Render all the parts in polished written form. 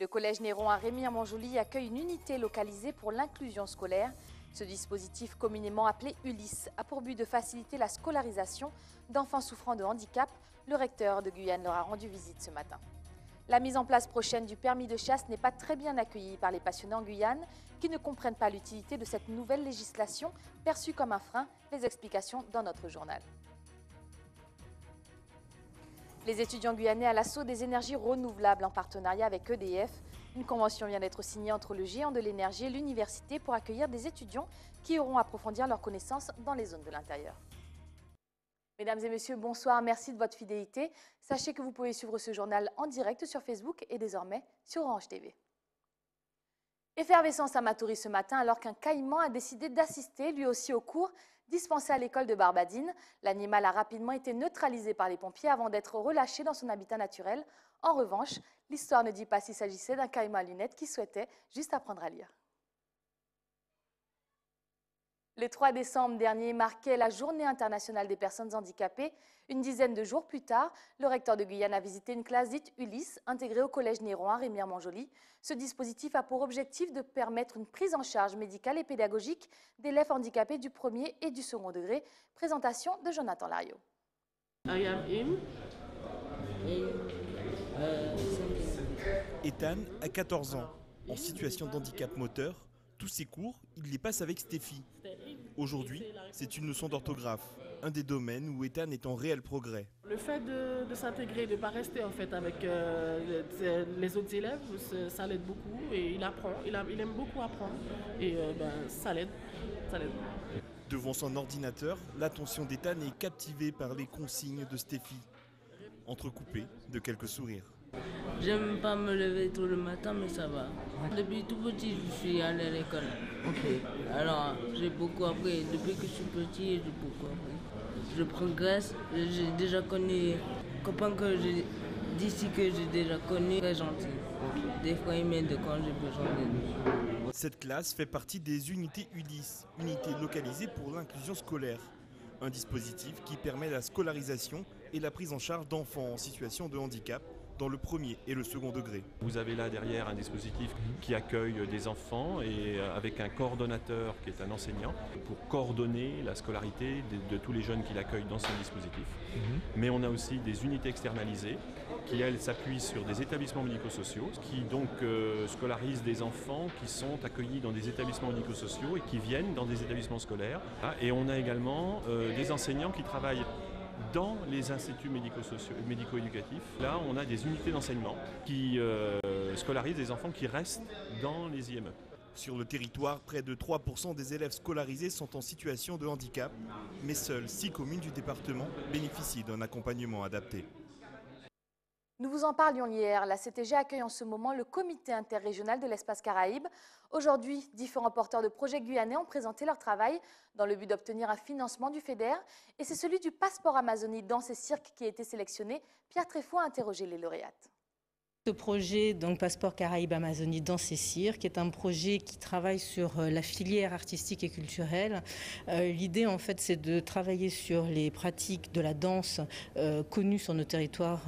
collège Néron à Remire-Montjoly accueille une unité localisée pour l'inclusion scolaire. Ce dispositif, communément appelé Ulysse, a pour but de faciliter la scolarisation d'enfants souffrant de handicap. Le recteur de Guyane leur a rendu visite ce matin. La mise en place prochaine du permis de chasse n'est pas très bien accueillie par les passionnés en Guyane qui ne comprennent pas l'utilité de cette nouvelle législation perçue comme un frein. Les explications dans notre journal. Les étudiants guyanais à l'assaut des énergies renouvelables en partenariat avec EDF. Une convention vient d'être signée entre le géant de l'énergie et l'université pour accueillir des étudiants qui iront approfondir leurs connaissances dans les zones de l'intérieur. Mesdames et messieurs, bonsoir, merci de votre fidélité. Sachez que vous pouvez suivre ce journal en direct sur Facebook et désormais sur Orange TV. Effervescence à Matoury ce matin alors qu'un caïman a décidé d'assister lui aussi au cours dispensé à l'école de Barbadine. L'animal a rapidement été neutralisé par les pompiers avant d'être relâché dans son habitat naturel. En revanche, l'histoire ne dit pas s'il s'agissait d'un caïman à lunettes qui souhaitait juste apprendre à lire. Le 3 décembre dernier marquait la Journée internationale des personnes handicapées. Une dizaine de jours plus tard, le recteur de Guyane a visité une classe dite Ulysse, intégrée au collège Néron à Remire-Montjoly. Ce dispositif a pour objectif de permettre une prise en charge médicale et pédagogique d'élèves handicapés du premier et du second degré. Présentation de Jonathan Lariot. Ethan a 14 ans, en situation de handicap moteur. Tous ses cours, il les passe avec Stéphie. Aujourd'hui, c'est une leçon d'orthographe, un des domaines où Ethan est en réel progrès. Le fait de s'intégrer, de ne pas rester en fait avec les autres élèves, ça l'aide beaucoup et il apprend, il aime beaucoup apprendre et ça l'aide. Devant son ordinateur, l'attention d'Ethan est captivée par les consignes de Stéphie, entrecoupées de quelques sourires. J'aime pas me lever tôt le matin, mais ça va. Depuis tout petit, je suis allé à l'école. Okay. Alors, j'ai beaucoup appris. Depuis que je suis petit, j'ai beaucoup appris. Je progresse. J'ai déjà connu copains d'ici que j'ai déjà connu, très gentils. Des fois, ils m'aident quand j'ai besoin d'aide. Cette classe fait partie des unités Ulysse, unités localisées pour l'inclusion scolaire. Un dispositif qui permet la scolarisation et la prise en charge d'enfants en situation de handicap dans le premier et le second degré. Vous avez là derrière un dispositif qui accueille des enfants et avec un coordonnateur qui est un enseignant pour coordonner la scolarité de tous les jeunes qu'il accueille dans son dispositif. Mais on a aussi des unités externalisées qui, elles, s'appuient sur des établissements médico-sociaux qui donc scolarisent des enfants qui sont accueillis dans des établissements médico-sociaux et qui viennent dans des établissements scolaires. Et on a également des enseignants qui travaillent dans les instituts médico-éducatifs. Là, on a des unités d'enseignement qui scolarisent des enfants qui restent dans les IME. Sur le territoire, près de 3% des élèves scolarisés sont en situation de handicap, mais seules 6 communes du département bénéficient d'un accompagnement adapté. Nous vous en parlions hier, la CTG accueille en ce moment le comité interrégional de l'espace Caraïbe. Aujourd'hui, différents porteurs de projets guyanais ont présenté leur travail dans le but d'obtenir un financement du FEDER. Et c'est celui du passeport Amazonie Danse et Cirque qui a été sélectionné. Pierre Tréfoy a interrogé les lauréates. Ce projet, donc Passeport Caraïbe Amazonie Danse et Cirque, est un projet qui travaille sur la filière artistique et culturelle. L'idée, en fait, c'est de travailler sur les pratiques de la danse connues sur nos territoires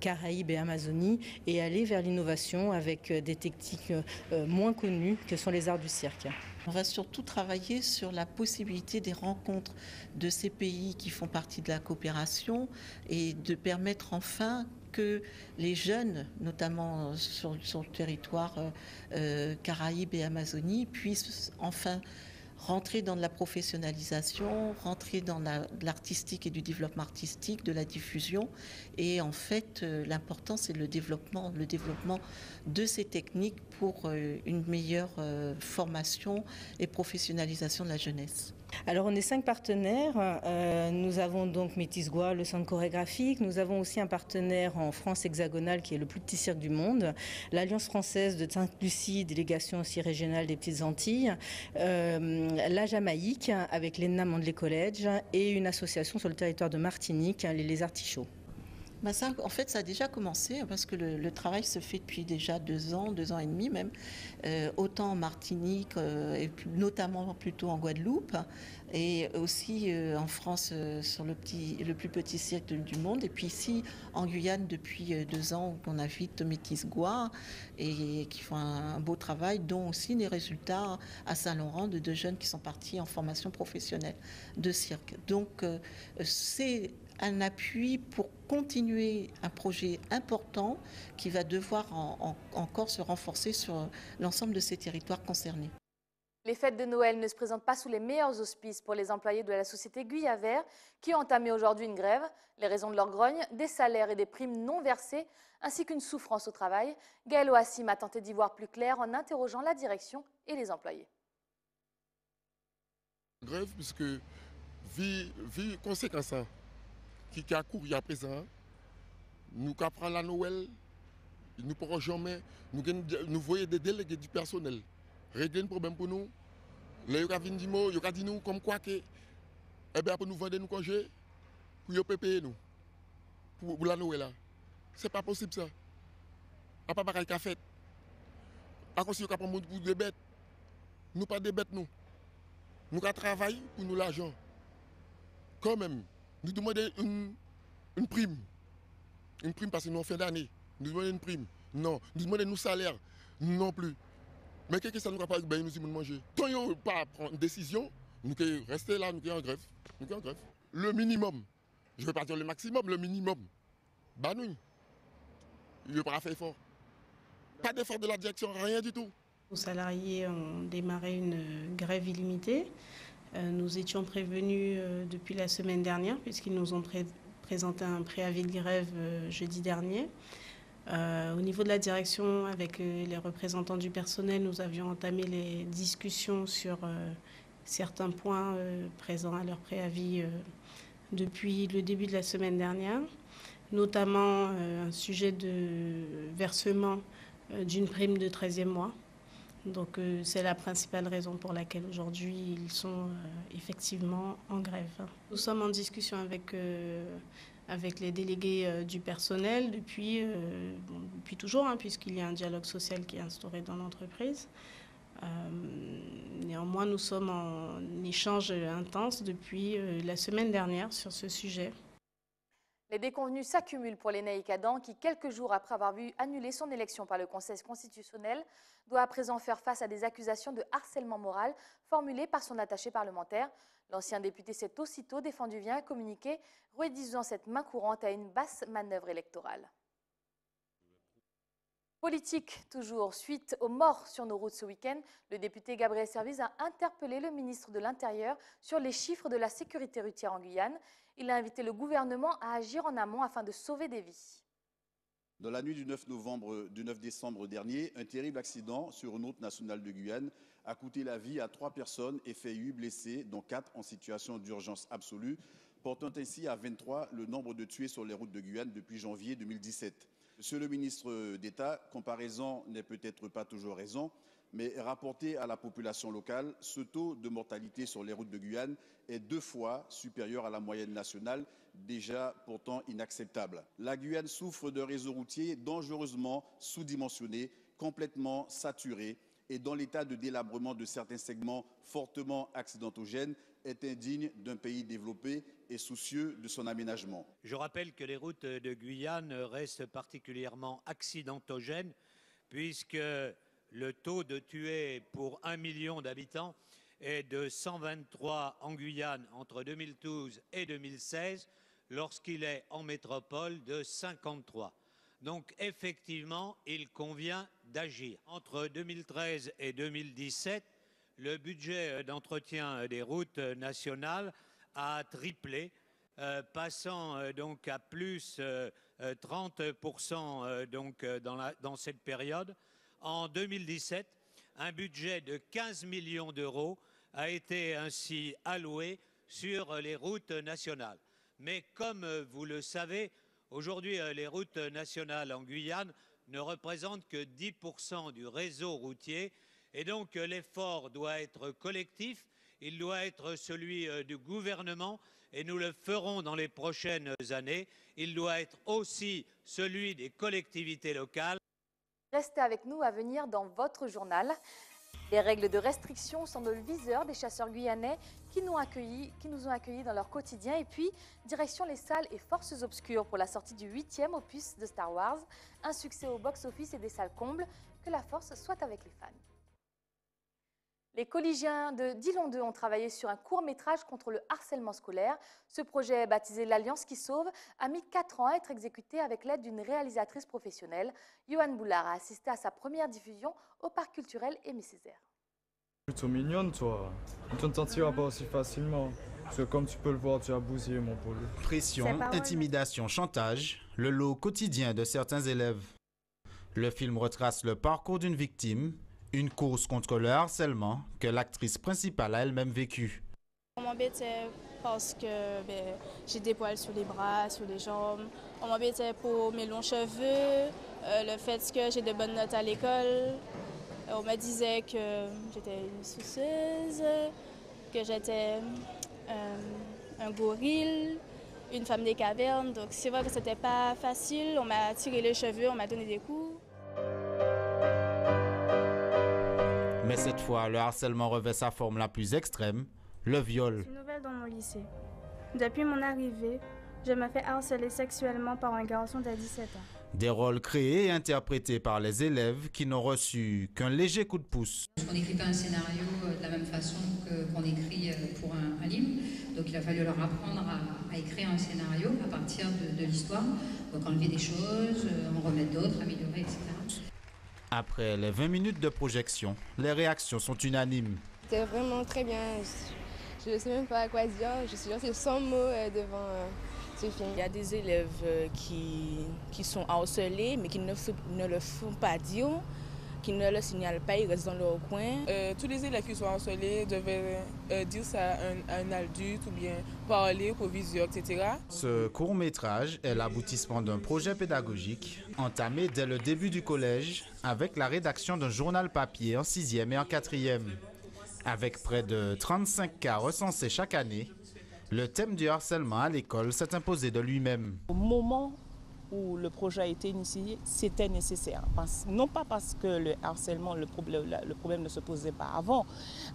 Caraïbes et Amazonie et aller vers l'innovation avec des techniques moins connues que sont les arts du cirque. On va surtout travailler sur la possibilité des rencontres de ces pays qui font partie de la coopération et de permettre enfin que les jeunes, notamment sur le territoire Caraïbes et Amazonie, puissent enfin rentrer dans de la professionnalisation, rentrer dans l'artistique et du développement artistique, de la diffusion. Et en fait, l'important, c'est le développement de ces techniques pour une meilleure formation et professionnalisation de la jeunesse. Alors on est 5 partenaires, nous avons donc Métis-Gua, le centre chorégraphique, nous avons aussi un partenaire en France hexagonale qui est le plus petit cirque du monde, l'Alliance française de Sainte-Lucie, délégation aussi régionale des Petites Antilles, la Jamaïque avec l'ENA Mandley College et une association sur le territoire de Martinique, les Artichauts. Ça, en fait, ça a déjà commencé parce que le travail se fait depuis déjà 2 ans, 2 ans et demi même, autant en Martinique et notamment plutôt en Guadeloupe et aussi en France sur le plus petit cirque du monde et puis ici en Guyane depuis 2 ans qu'on invite Métis Goua et qui font un beau travail, dont aussi les résultats à Saint-Laurent de 2 jeunes qui sont partis en formation professionnelle de cirque. Donc c'est un appui pour continuer un projet important qui va devoir encore se renforcer sur l'ensemble de ces territoires concernés. Les fêtes de Noël ne se présentent pas sous les meilleurs auspices pour les employés de la société Guyavert qui ont entamé aujourd'hui une grève. Les raisons de leur grogne, des salaires et des primes non versées, ainsi qu'une souffrance au travail. Gaël Oassim a tenté d'y voir plus clair en interrogeant la direction et les employés. Grève puisque vu conséquence qui a couru à présent, nous prend la Noël, nous ne pourrons jamais, nous voyons des délégués du personnel régler un problème pour nous. Là, il y a dit nous comme quoi que, pour nous vendre nos congés, pour nous payer nous, pour la Noël. Ce n'est pas possible ça. À pas pareil qu'à fait. À cause de prendre pour des bêtes, nous pas des bêtes nous. Nous travaillons pour nous l'argent. Quand même, nous demandons une prime. Une prime parce que nous en fin d'année. Nous demandons une prime. Non. Nous demandons nos salaires. Non plus. Mais qu'est-ce que ça nous va pas nous dit manger? Tant qu'on ne pas prendre une décision, nous devons rester là, nous sommes en grève. Nous sommes en grève. Le minimum, je ne vais pas dire le maximum, le minimum. Bah nous. Il ne pas faire effort. Pas d'effort de la direction, rien du tout. Nos salariés ont démarré une grève illimitée. Nous étions prévenus depuis la semaine dernière puisqu'ils nous ont présenté un préavis de grève jeudi dernier. Au niveau de la direction, avec les représentants du personnel, nous avions entamé les discussions sur certains points présents à leur préavis depuis le début de la semaine dernière, notamment un sujet de versement d'une prime de 13e mois. Donc c'est la principale raison pour laquelle aujourd'hui ils sont effectivement en grève. Nous sommes en discussion avec les délégués du personnel depuis toujours, puisqu'il y a un dialogue social qui est instauré dans l'entreprise. Néanmoins, nous sommes en échange intense depuis la semaine dernière sur ce sujet. Les déconvenus s'accumulent pour l'ENEIC Adam qui, quelques jours après avoir vu annuler son élection par le Conseil constitutionnel, doit à présent faire face à des accusations de harcèlement moral formulées par son attaché parlementaire. L'ancien député s'est aussitôt défendu via un communiqué, réduisant cette main courante à une basse manœuvre électorale. Politique, toujours. Suite aux morts sur nos routes ce week-end, le député Gabriel Servize a interpellé le ministre de l'Intérieur sur les chiffres de la sécurité routière en Guyane. Il a invité le gouvernement à agir en amont afin de sauver des vies. Dans la nuit du 9 décembre dernier, un terrible accident sur une route nationale de Guyane a coûté la vie à 3 personnes et fait 8 blessés, dont 4 en situation d'urgence absolue, portant ainsi à 23 le nombre de tués sur les routes de Guyane depuis janvier 2017. Monsieur le ministre d'État, comparaison n'est peut-être pas toujours raison, mais rapporté à la population locale, ce taux de mortalité sur les routes de Guyane est 2 fois supérieur à la moyenne nationale, déjà pourtant inacceptable. La Guyane souffre d'un réseau routier dangereusement sous-dimensionné, complètement saturé et dont l'état de délabrement de certains segments fortement accidentogènes est indigne d'un pays développé et soucieux de son aménagement. Je rappelle que les routes de Guyane restent particulièrement accidentogènes puisque le taux de tués pour 1 million d'habitants est de 123 en Guyane entre 2012 et 2016, lorsqu'il est en métropole de 53. Donc effectivement, il convient d'agir. Entre 2013 et 2017, le budget d'entretien des routes nationales a triplé, passant donc à plus 30% dans cette période. En 2017, un budget de 15 millions d'euros a été ainsi alloué sur les routes nationales. Mais comme vous le savez, aujourd'hui, les routes nationales en Guyane ne représentent que 10% du réseau routier et donc l'effort doit être collectif. il doit être celui du gouvernement et nous le ferons dans les prochaines années. Il doit être aussi celui des collectivités locales. Restez avec nous à venir dans votre journal. Les règles de restriction sont le viseur des chasseurs guyanais qui nous ont accueillis dans leur quotidien. Et puis, direction les salles et forces obscures pour la sortie du 8e opus de Star Wars. Un succès au box-office et des salles combles. Que la force soit avec les fans. Les collégiens de Dillon 2 ont travaillé sur un court-métrage contre le harcèlement scolaire. Ce projet, baptisé L'Alliance qui sauve, a mis 4 ans à être exécuté avec l'aide d'une réalisatrice professionnelle. Johan Boulard a assisté à sa première diffusion au Parc culturel Aimé Césaire. Plutôt mignonne, toi. Tu ne t'en tireras pas aussi facilement. Parce que comme tu peux le voir, tu as bousillé mon pôle. Pression, intimidation, chantage, le lot quotidien de certains élèves. Le film retrace le parcours d'une victime. Une course contre le harcèlement que l'actrice principale a elle-même vécue. On m'embêtait parce que j'ai des poils sur les bras, sur les jambes. On m'embêtait pour mes longs cheveux, le fait que j'ai de bonnes notes à l'école. On me disait que j'étais une soucieuse, que j'étais un gorille, une femme des cavernes. Donc c'est vrai que c'était pas facile. On m'a tiré les cheveux, on m'a donné des coups. Mais cette fois, le harcèlement revêt sa forme la plus extrême, le viol. C'est une nouvelle dans mon lycée. Depuis mon arrivée, je me fais harceler sexuellement par un garçon de 17 ans. Des rôles créés et interprétés par les élèves qui n'ont reçu qu'un léger coup de pouce. On n'écrit pas un scénario de la même façon qu'on écrit pour un livre. Donc il a fallu leur apprendre à écrire un scénario à partir de l'histoire. Donc enlever des choses, en remettre d'autres, améliorer, etc. Après les 20 minutes de projection, les réactions sont unanimes. C'était vraiment très bien. Je ne sais même pas à quoi dire. Je suis restée sans mots devant ce film. Il y a des élèves qui sont harcelés, mais qui ne le font pas dire, qui ne le signalent pas, ils restent dans leur coin. Tous les élèves qui sont harcelés devaient dire ça à un adulte ou bien parler au visio, etc. Ce court-métrage est l'aboutissement d'un projet pédagogique entamé dès le début du collège avec la rédaction d'un journal papier en 6e et en 4e. Avec près de 35 cas recensés chaque année, le thème du harcèlement à l'école s'est imposé de lui-même. Au moment où le projet a été initié, c'était nécessaire. Non pas parce que le harcèlement, le problème ne se posait pas avant,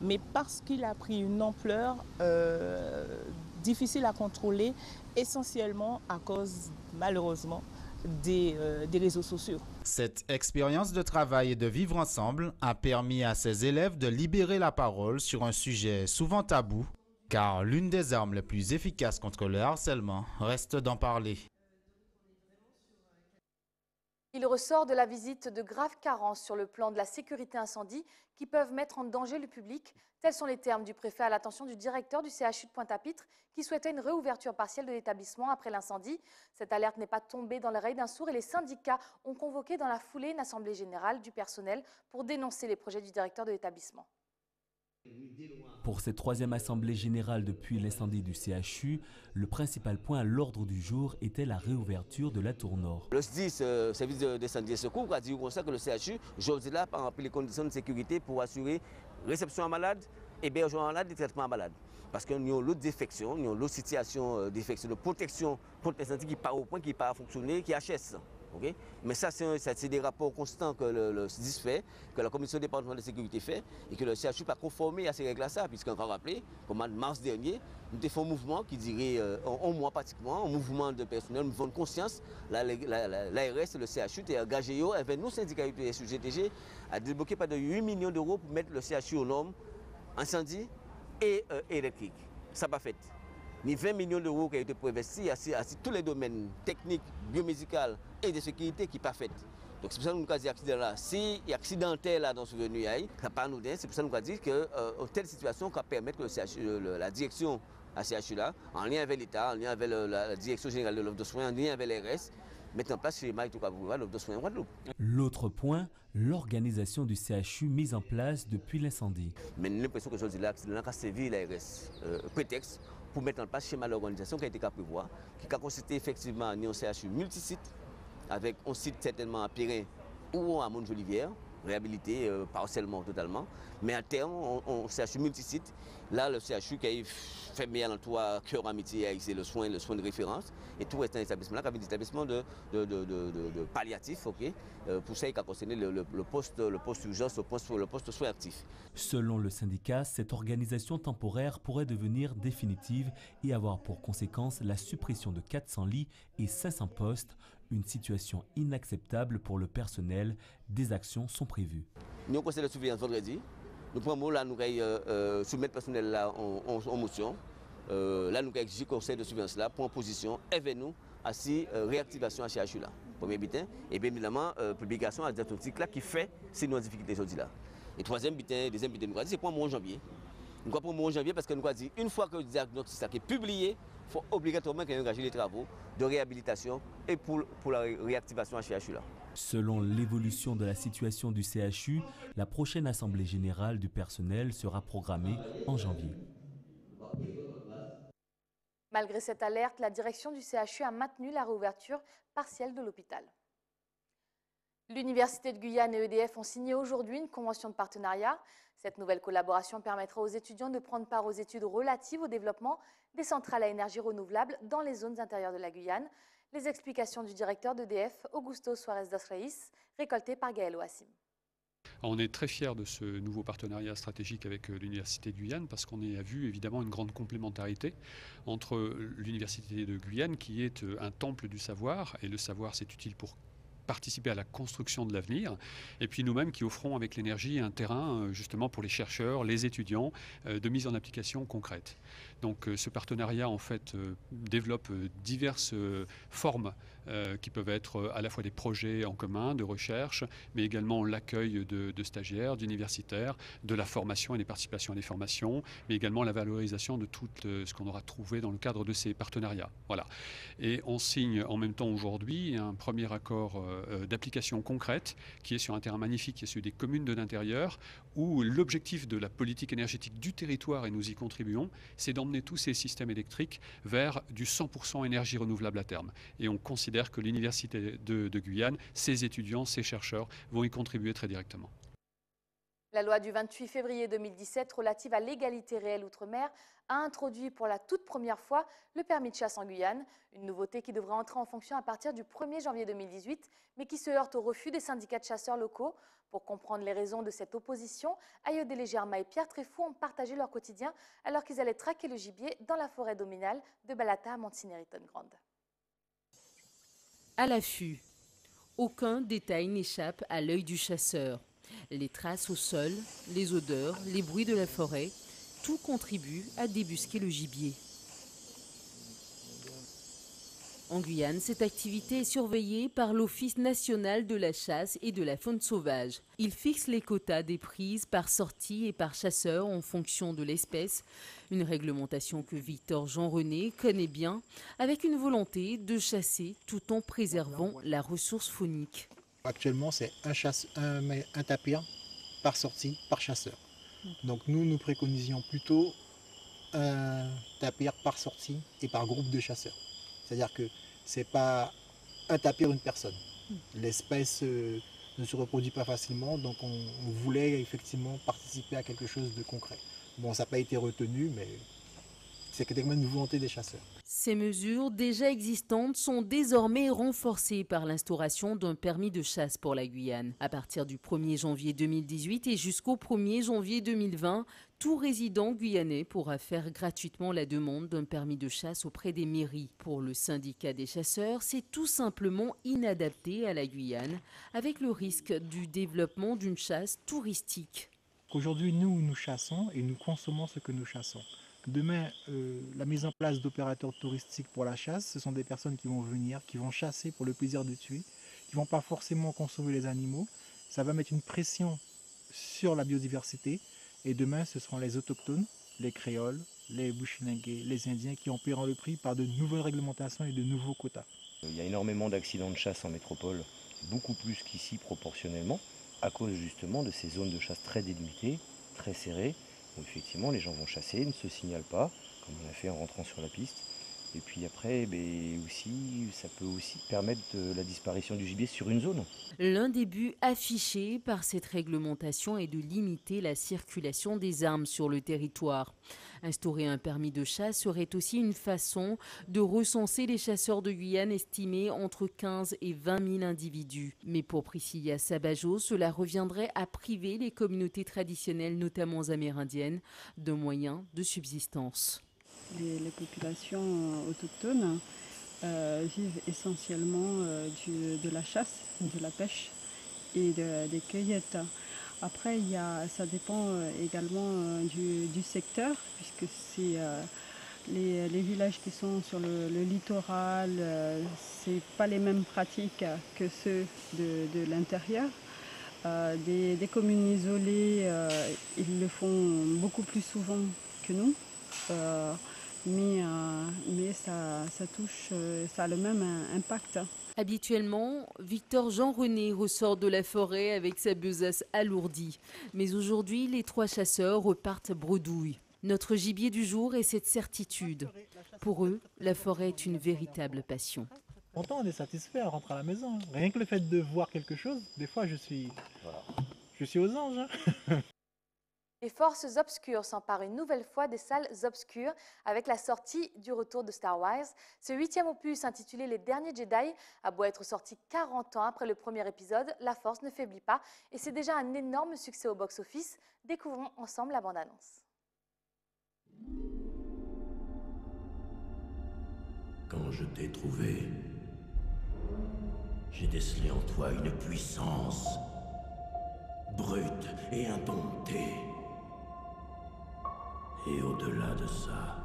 mais parce qu'il a pris une ampleur difficile à contrôler, essentiellement à cause, malheureusement, des réseaux sociaux. Cette expérience de travail et de vivre ensemble a permis à ces élèves de libérer la parole sur un sujet souvent tabou, car l'une des armes les plus efficaces contre le harcèlement reste d'en parler. Il ressort de la visite de graves carences sur le plan de la sécurité incendie qui peuvent mettre en danger le public. Tels sont les termes du préfet à l'attention du directeur du CHU de Pointe-à-Pitre qui souhaitait une réouverture partielle de l'établissement après l'incendie. Cette alerte n'est pas tombée dans l'oreille d'un sourd et les syndicats ont convoqué dans la foulée une assemblée générale du personnel pour dénoncer les projets du directeur de l'établissement. Pour cette 3e assemblée générale depuis l'incendie du CHU, le principal point à l'ordre du jour était la réouverture de la tour nord. Le SDIS, service d'incendie et secours, a dit au conseil que le CHU, aujourd'hui là, par remplir les conditions de sécurité pour assurer réception à malade, hébergement à malade et traitement à malade. Parce que nous avons l'autre défection, nous avons l'autre situation de protection contre l'incendie qui part au point, qui part à fonctionner, qui HS. Okay? Mais ça, c'est des rapports constants que le SDIS fait, que la commission départementale de sécurité fait, et que le CHU n'est pas conformé à ces règles-là, puisqu'on va rappeler qu'au mois de mars dernier, nous avons fait un mouvement qui dirait un mois pratiquement, un mouvement de personnel, un mouvement de conscience. L'ARS et le CHU étaient engagés avec nous, syndicats du SUGTG, à débloquer pas de 8 millions d'euros pour mettre le CHU aux normes incendie et électrique. Ça n'a pas fait. Ni 20 millions d'euros qui ont été investis à tous les domaines techniques, biomédicaux et de sécurité qui ne sont pas faits. Donc c'est pour ça que nous avons dit accident là. Si il y a accidentel là dans ce venu, ça pas nous c'est pour ça que nous avons dit que telle situation qui permet que le CHU, la direction à CHU là, en lien avec l'État, en lien avec la direction générale de l'offre de soins, en lien avec l'ARS, mettre en place chez Mike Toukaboura l'offre de soins en Guadeloupe. L'autre point, l'organisation du CHU mise en place depuis l'incendie. Mais nous avons l'impression que l'accident là a servi l'ARS prétexte pour mettre en place un schéma d'organisation qui a été prévu, qui a consisté effectivement en un CHU multisite, avec un site certainement à Périn ou à Mont-Jolivière, réhabilité partiellement, totalement. Mais à terme, on CHU multisite. Là, le CHU qui a fermé à l'entour Cœur Amitié, c'est le soin de référence. Et tout est un établissement là, qui avait des établissements de palliatifs, ok, pour ça, il a concerné le poste urgence, le poste soins actifs. Selon le syndicat, cette organisation temporaire pourrait devenir définitive et avoir pour conséquence la suppression de 400 lits et 500 postes, une situation inacceptable pour le personnel. Des actions sont prévues. Nous, au conseil de surveillance vendredi, nous prenons là, nous allons soumettre le personnel là en motion. Là, nous allons exiger le conseil de surveillance là pour en position et vers nous à cette réactivation à CHU là. Premier bulletin, et bien évidemment, publication à diagnostic là qui fait ces nos difficultés aujourd'hui là. Et troisième bulletin, deuxième bulletin, nous allons dire c'est pour le mois de janvier. Nous allons pour le mois de janvier parce que nous allons dire une fois que le diagnostic est publié, il faut obligatoirement engager les travaux de réhabilitation et pour la réactivation à CHU là. Selon l'évolution de la situation du CHU, la prochaine assemblée générale du personnel sera programmée en janvier. Malgré cette alerte, la direction du CHU a maintenu la réouverture partielle de l'hôpital. L'Université de Guyane et EDF ont signé aujourd'hui une convention de partenariat. Cette nouvelle collaboration permettra aux étudiants de prendre part aux études relatives au développement des centrales à énergie renouvelable dans les zones intérieures de la Guyane. Les explications du directeur d'EDF, Augusto Suarez dos Reis, récoltées par Gaël Ouassim. On est très fiers de ce nouveau partenariat stratégique avec l'Université de Guyane parce qu'on a vu évidemment une grande complémentarité entre l'Université de Guyane qui est un temple du savoir, et le savoir c'est utile pour participer à la construction de l'avenir, et puis nous-mêmes qui offrons avec l'énergie un terrain justement pour les chercheurs, les étudiants, de mise en application concrète. Donc ce partenariat en fait développe diverses formes qui peuvent être à la fois des projets en commun de recherche, mais également l'accueil de stagiaires, d'universitaires, de la formation et des participations à des formations, mais également la valorisation de tout ce qu'on aura trouvé dans le cadre de ces partenariats. Voilà. Et on signe en même temps aujourd'hui un premier accord d'application concrète qui est sur un terrain magnifique, qui est celui des communes de l'intérieur, où l'objectif de la politique énergétique du territoire, et nous y contribuons, c'est d'emmener tous ces systèmes électriques vers du 100% énergie renouvelable à terme. Et on considère que l'Université de Guyane, ses étudiants, ses chercheurs vont y contribuer très directement. La loi du 28 février 2017 relative à l'égalité réelle outre-mer a introduit pour la toute première fois le permis de chasse en Guyane, une nouveauté qui devrait entrer en fonction à partir du 1er janvier 2018, mais qui se heurte au refus des syndicats de chasseurs locaux. Pour comprendre les raisons de cette opposition, Ayodele Germa et Pierre Tréfou ont partagé leur quotidien alors qu'ils allaient traquer le gibier dans la forêt dominale de Balata à Montigny-Riton-Grande. À l'affût, aucun détail n'échappe à l'œil du chasseur. Les traces au sol, les odeurs, les bruits de la forêt, tout contribue à débusquer le gibier. En Guyane, cette activité est surveillée par l'Office national de la chasse et de la faune sauvage. Il fixe les quotas des prises par sortie et par chasseur en fonction de l'espèce. Une réglementation que Victor Jean-René connaît bien, avec une volonté de chasser tout en préservant la ressource faunique. Actuellement, c'est un tapir par sortie, par chasseur. Donc nous préconisions plutôt un tapir par sortie et par groupe de chasseurs. C'est-à-dire que ce n'est pas un tapir une personne. L'espèce ne se reproduit pas facilement, donc on voulait effectivement participer à quelque chose de concret. Bon, ça n'a pas été retenu, mais c'est clairement une volonté des chasseurs. Ces mesures déjà existantes sont désormais renforcées par l'instauration d'un permis de chasse pour la Guyane. À partir du 1er janvier 2018 et jusqu'au 1er janvier 2020, tout résident guyanais pourra faire gratuitement la demande d'un permis de chasse auprès des mairies. Pour le syndicat des chasseurs, c'est tout simplement inadapté à la Guyane, avec le risque du développement d'une chasse touristique. Aujourd'hui, nous chassons et nous consommons ce que nous chassons. Demain, la mise en place d'opérateurs touristiques pour la chasse, ce sont des personnes qui vont venir, qui vont chasser pour le plaisir de tuer, qui ne vont pas forcément consommer les animaux. Ça va mettre une pression sur la biodiversité. Et demain, ce seront les autochtones, les créoles, les bushilingués, les indiens qui en paieront le prix par de nouvelles réglementations et de nouveaux quotas. Il y a énormément d'accidents de chasse en métropole, beaucoup plus qu'ici proportionnellement, à cause justement de ces zones de chasse très délimitées, très serrées, où effectivement les gens vont chasser, ne se signalent pas, comme on a fait en rentrant sur la piste, Et puis après, aussi, ça peut aussi permettre la disparition du gibier sur une zone. L'un des buts affichés par cette réglementation est de limiter la circulation des armes sur le territoire. Instaurer un permis de chasse serait aussi une façon de recenser les chasseurs de Guyane estimés entre 15 et 20 000 individus. Mais pour Priscilla Sabajo, cela reviendrait à priver les communautés traditionnelles, notamment amérindiennes, d'un moyen de subsistance. Les populations autochtones vivent essentiellement de la chasse, de la pêche et des cueillettes. Après, ça dépend également du secteur, puisque c'est les villages qui sont sur le littoral, c'est pas les mêmes pratiques que ceux de l'intérieur. Des communes isolées, ils le font beaucoup plus souvent que nous. Mais ça touche, ça a le même impact. Habituellement, Victor Jean-René ressort de la forêt avec sa besace alourdie. Mais aujourd'hui, les 3 chasseurs repartent bredouille. Notre gibier du jour est cette certitude. Pour eux, la forêt est une véritable passion. Pourtant, on est satisfait à rentrer à la maison. Rien que le fait de voir quelque chose, des fois je suis aux anges. Les forces obscures s'emparent une nouvelle fois des salles obscures avec la sortie du retour de Star Wars. Ce 8e opus intitulé Les Derniers Jedi a beau être sorti 40 ans après le premier épisode, la force ne faiblit pas et c'est déjà un énorme succès au box-office. Découvrons ensemble la bande-annonce. Quand je t'ai trouvé, j'ai décelé en toi une puissance brute et indomptée. Et au-delà de ça,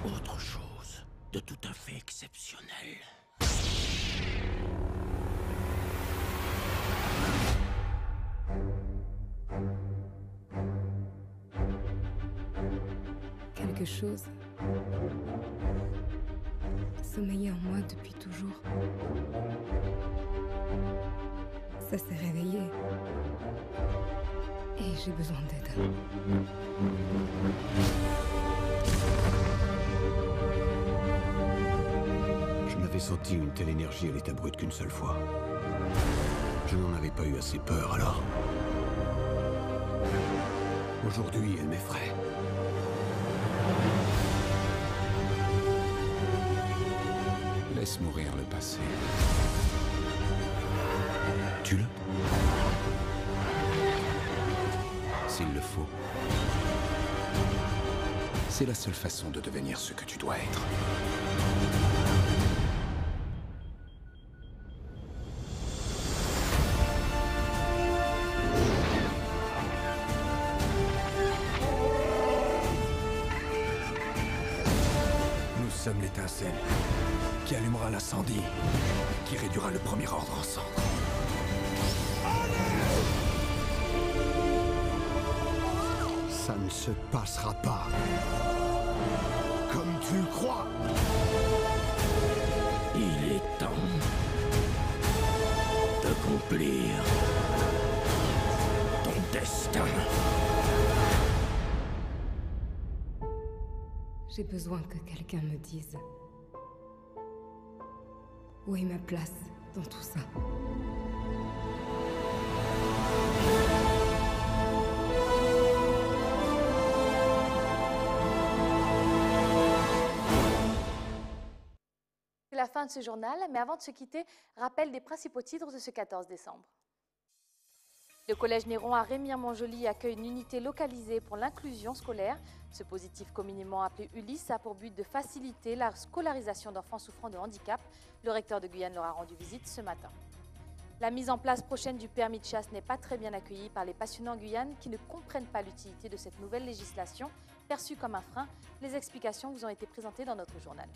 autre chose de tout à fait exceptionnel. Quelque chose sommeillait en moi depuis toujours. Ça s'est réveillé. Et j'ai besoin d'aide. Je n'avais senti une telle énergie à l'état brut qu'une seule fois. Je n'en avais pas eu assez peur alors. Aujourd'hui, elle m'effraie. Laisse mourir le passé. Tue-le. S'il le faut. C'est la seule façon de devenir ce que tu dois être. Nous sommes l'étincelle qui allumera l'incendie, qui réduira le premier ordre en cendres. Ça ne se passera pas comme tu le crois. Il est temps d'accomplir ton destin. J'ai besoin que quelqu'un me dise où est ma place dans tout ça. C'est la fin de ce journal, mais avant de se quitter, rappel des principaux titres de ce 14 décembre. Le Collège Néron à Remire-Montjoly accueille une unité localisée pour l'inclusion scolaire. Ce positif communément appelé Ulysse a pour but de faciliter la scolarisation d'enfants souffrant de handicap. Le recteur de Guyane leur a rendu visite ce matin. La mise en place prochaine du permis de chasse n'est pas très bien accueillie par les passionnés en Guyane qui ne comprennent pas l'utilité de cette nouvelle législation, perçue comme un frein. Les explications vous ont été présentées dans notre journal.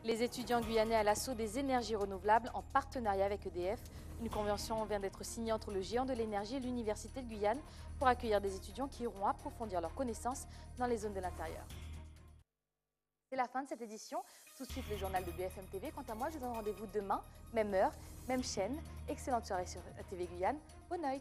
Les étudiants guyanais à l'assaut des énergies renouvelables en partenariat avec EDF. Une convention vient d'être signée entre le géant de l'énergie et l'Université de Guyane pour accueillir des étudiants qui iront approfondir leurs connaissances dans les zones de l'intérieur. C'est la fin de cette édition. Tout de suite, le journal de BFM TV. Quant à moi, je vous donne rendez-vous demain, même heure, même chaîne. Excellente soirée sur TV Guyane. Bonne nuit.